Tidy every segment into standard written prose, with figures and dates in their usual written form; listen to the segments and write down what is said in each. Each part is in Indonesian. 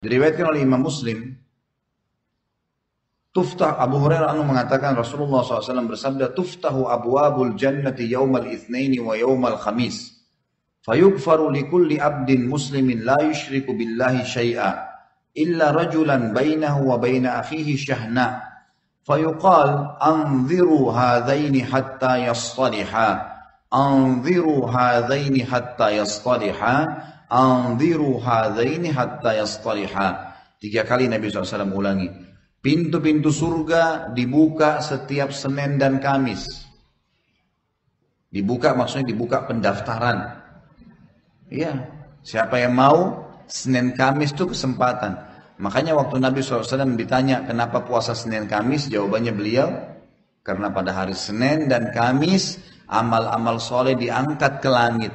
Diriwayatkan oleh Imam Muslim, tuftah Abu Hurairah anhu mengatakan Rasulullah SAW bersabda, tuftahu abwabul jannati yaumal itsnaini wa yaumal khamis. Fayughfaru likulli abdin muslimin la yushriku billahi syai'a illa rajulan bainahu wa baina akhihi syahna. Fayuqal anziru hadzaini hatta yastaliha. Anziru hadzaini hatta yastaliha. Anziru hadzaini hatta yastaliha. 3 kali Nabi SAW ulangi. Pintu-pintu surga dibuka setiap Senin dan Kamis. Dibuka maksudnya dibuka pendaftaran. Iya, siapa yang mau Senin Kamis itu kesempatan. Makanya waktu Nabi SAW ditanya kenapa puasa Senin Kamis, jawabannya beliau, karena pada hari Senin dan Kamis amal-amal soleh diangkat ke langit.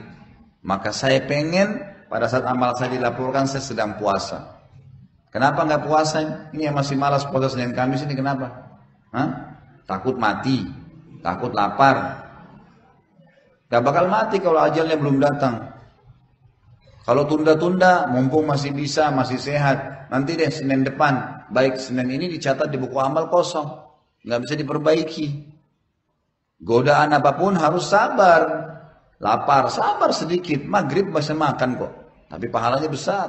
Maka saya pengen pada saat amal saya dilaporkan saya sedang puasa. Kenapa nggak puasa? Ini yang masih malas puasa Senin Kamis ini kenapa? Hah? Takut mati, takut lapar. Gak bakal mati kalau ajalnya belum datang. Kalau tunda-tunda, mumpung masih bisa, masih sehat, nanti deh Senin depan. Baik Senin ini dicatat di buku amal kosong, nggak bisa diperbaiki. Godaan apapun harus sabar. Lapar, sabar sedikit. Maghrib bisa makan kok, tapi pahalanya besar.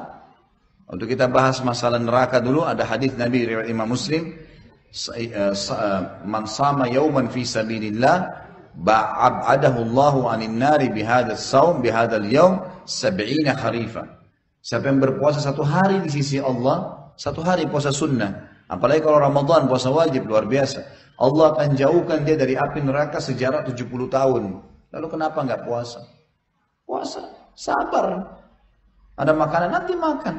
Untuk kita bahas masalah neraka dulu, ada hadis Nabi riwayat Imam Muslim, man sama yauman fi sabilillah ba'adahu Allahu 'anil nari bihadzal shaum bihadzal yaum 70 kharifa. Siapa yang berpuasa 1 hari di sisi Allah, 1 hari puasa sunnah, apalagi kalau Ramadan puasa wajib, luar biasa. Allah akan jauhkan dia dari api neraka sejarah 70 tahun. Lalu kenapa enggak puasa? Puasa, sabar. Ada makanan nanti makan.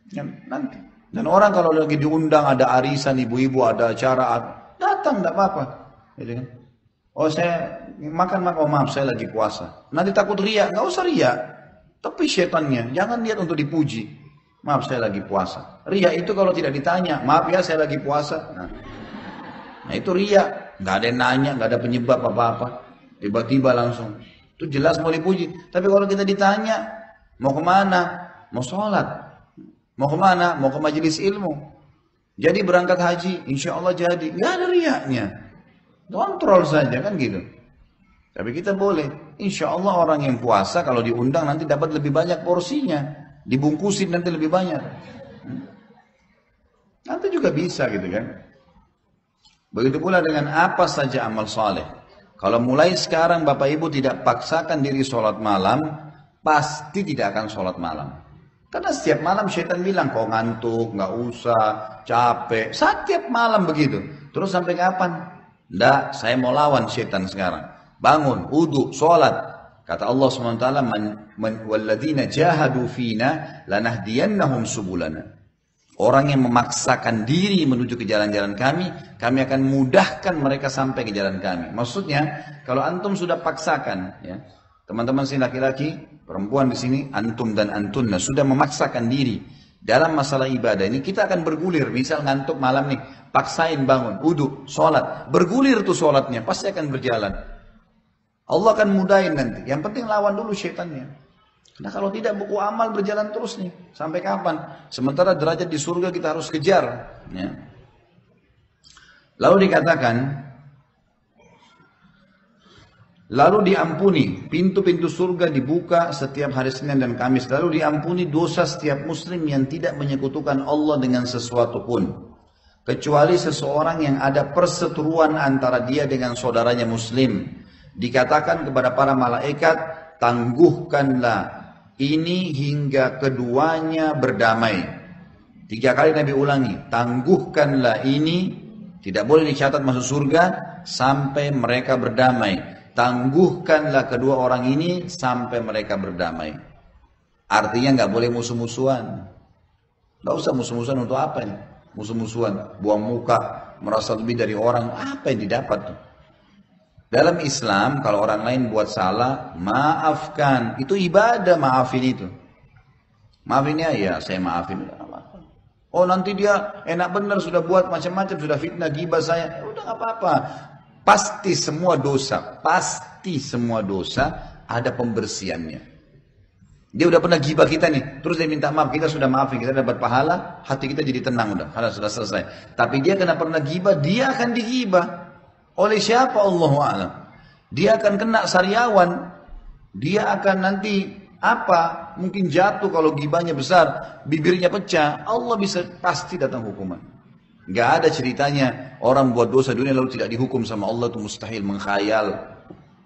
Ya, nanti. Dan orang kalau lagi diundang ada arisan ibu-ibu, ada acara, datang enggak apa-apa. Gitu kan? Oh saya makan, oh maaf saya lagi puasa. Nanti takut riak, nggak usah riak. Tapi setannya, jangan lihat untuk dipuji. Maaf saya lagi puasa. Riak itu kalau tidak ditanya, maaf ya saya lagi puasa. Nah itu riak, nggak ada yang nanya, nggak ada penyebab apa-apa. Tiba-tiba langsung. Itu jelas mau dipuji. Tapi kalau kita ditanya, mau kemana? Mau sholat. Mau kemana? Mau ke majelis ilmu. Jadi berangkat haji, insya Allah jadi. Nggak ada riaknya. Kontrol saja kan gitu. Tapi kita boleh. Insya Allah orang yang puasa kalau diundang nanti dapat lebih banyak porsinya. Dibungkusin nanti lebih banyak. Nanti juga bisa gitu kan. Begitu pula dengan apa saja amal soleh. Kalau mulai sekarang Bapak Ibu tidak paksakan diri sholat malam, pasti tidak akan sholat malam. Karena setiap malam syaitan bilang, kau ngantuk, nggak usah, capek. Setiap malam begitu. Terus sampai kapan? Nggak, saya mau lawan syaitan sekarang. Bangun, wudu, sholat. Kata Allah SWT, وَالَّذِينَ جَاهَدُوا فِينَا لَنَهْدِيَنَّهُمْ سُبُلَنَا. Orang yang memaksakan diri menuju ke jalan-jalan kami akan mudahkan mereka sampai ke jalan kami. Maksudnya, kalau antum sudah paksakan, ya, teman-teman sini laki-laki, perempuan di sini, antum dan antunna sudah memaksakan diri dalam masalah ibadah ini, kita akan bergulir. Misal ngantuk malam nih, paksain bangun, wudu, sholat, bergulir tuh sholatnya, pasti akan berjalan. Allah akan mudahin nanti. Yang penting lawan dulu syaitannya. Karena kalau tidak buku amal berjalan terus nih, sampai kapan? Sementara derajat di surga kita harus kejar. Ya. Lalu dikatakan, lalu diampuni, pintu-pintu surga dibuka setiap hari Senin dan Kamis. Lalu diampuni dosa setiap muslim yang tidak menyekutukan Allah dengan sesuatu pun. Kecuali seseorang yang ada perseteruan antara dia dengan saudaranya muslim. Dikatakan kepada para malaikat, tangguhkanlah ini hingga keduanya berdamai. 3 kali Nabi ulangi, tangguhkanlah ini, tidak boleh dicatat masuk surga sampai mereka berdamai. Tangguhkanlah kedua orang ini sampai mereka berdamai. Artinya nggak boleh musuh-musuhan. Nggak usah musuh-musuhan untuk apa nih? Musuh-musuhan, buang muka, merasa lebih dari orang, apa yang didapat tuh? Dalam Islam kalau orang lain buat salah, maafkan. Itu ibadah, maafin itu. Maafin ya, saya maafin. Oh nanti dia enak benar sudah buat macam-macam, sudah fitnah, gibah saya. Udah nggak apa-apa. Pasti semua dosa ada pembersihannya. Dia udah pernah gibah kita nih, terus dia minta maaf, kita sudah maafin, kita dapat pahala, hati kita jadi tenang udah, sudah selesai. Tapi dia kena pernah gibah, dia akan digibah. Oleh siapa? Allahu a'lam. Dia akan kena sariawan, dia akan nanti apa? Mungkin jatuh kalau gibahnya besar, bibirnya pecah, Allah bisa pasti datang hukuman. Gak ada ceritanya orang buat dosa dunia lalu tidak dihukum sama Allah, itu mustahil, menghayal.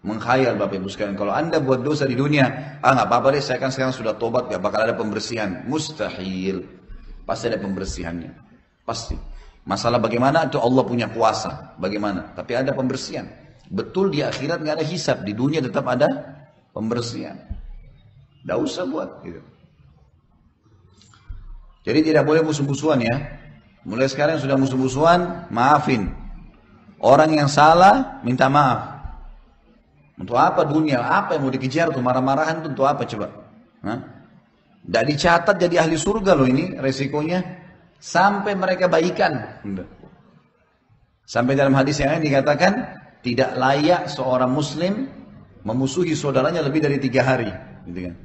Menghayal Bapak Ibu sekalian. Kalau Anda buat dosa di dunia, nggak apa-apa deh, saya kan sekarang sudah tobat, gak bakal ada pembersihan. Mustahil. Pasti ada pembersihannya. Pasti. Masalah bagaimana itu Allah punya kuasa. Bagaimana? Tapi ada pembersihan. Betul di akhirat nggak ada hisab, di dunia tetap ada pembersihan. Nggak usah buat gitu. Jadi tidak boleh musuh-musuhan ya. Mulai sekarang sudah musuh-musuhan, maafin. Orang yang salah, minta maaf. Untuk apa dunia? Apa yang mau dikejar tuh? Marah-marahan tuh untuk apa coba? Tidak dicatat jadi ahli surga loh ini resikonya. Sampai mereka baikan. Sampai dalam hadis yang lain dikatakan, tidak layak seorang muslim memusuhi saudaranya lebih dari 3 hari. Gitu kan.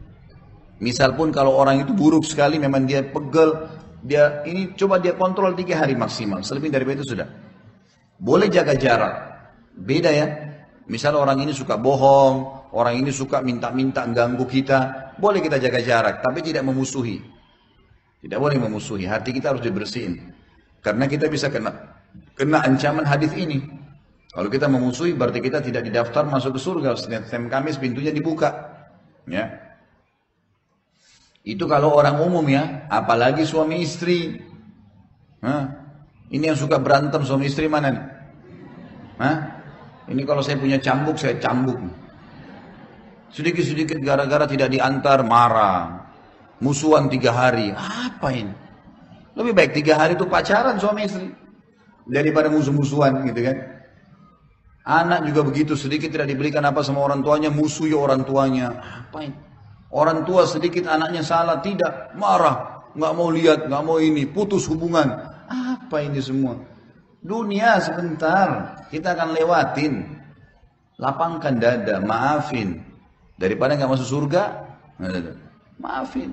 Misal pun kalau orang itu buruk sekali, memang dia pegel, dia ini coba dia kontrol 3 hari maksimal, selebih dari itu sudah. Boleh jaga jarak, beda ya. Misal orang ini suka bohong, orang ini suka minta-minta ganggu kita, boleh kita jaga jarak, tapi tidak memusuhi. Tidak boleh memusuhi, hati kita harus dibersihin. Karena kita bisa kena ancaman hadis ini. Kalau kita memusuhi berarti kita tidak didaftar masuk ke surga. Setiap Kamis pintunya dibuka. Ya. Itu kalau orang umum ya, apalagi suami istri. Ini yang suka berantem suami istri mana nih? Ini kalau saya punya cambuk, saya cambuk. Sedikit-sedikit gara-gara tidak diantar, marah. Musuhan 3 hari. Apa ini? Lebih baik 3 hari itu pacaran suami istri. Daripada musuh-musuhan gitu kan. Anak juga begitu, sedikit tidak diberikan apa sama orang tuanya, musuhi orang tuanya. Apa ini? Orang tua sedikit anaknya salah, tidak, marah. Nggak mau lihat, nggak mau ini, putus hubungan. Apa ini semua? Dunia sebentar, kita akan lewatin. Lapangkan dada, maafin. Daripada nggak masuk surga, maafin.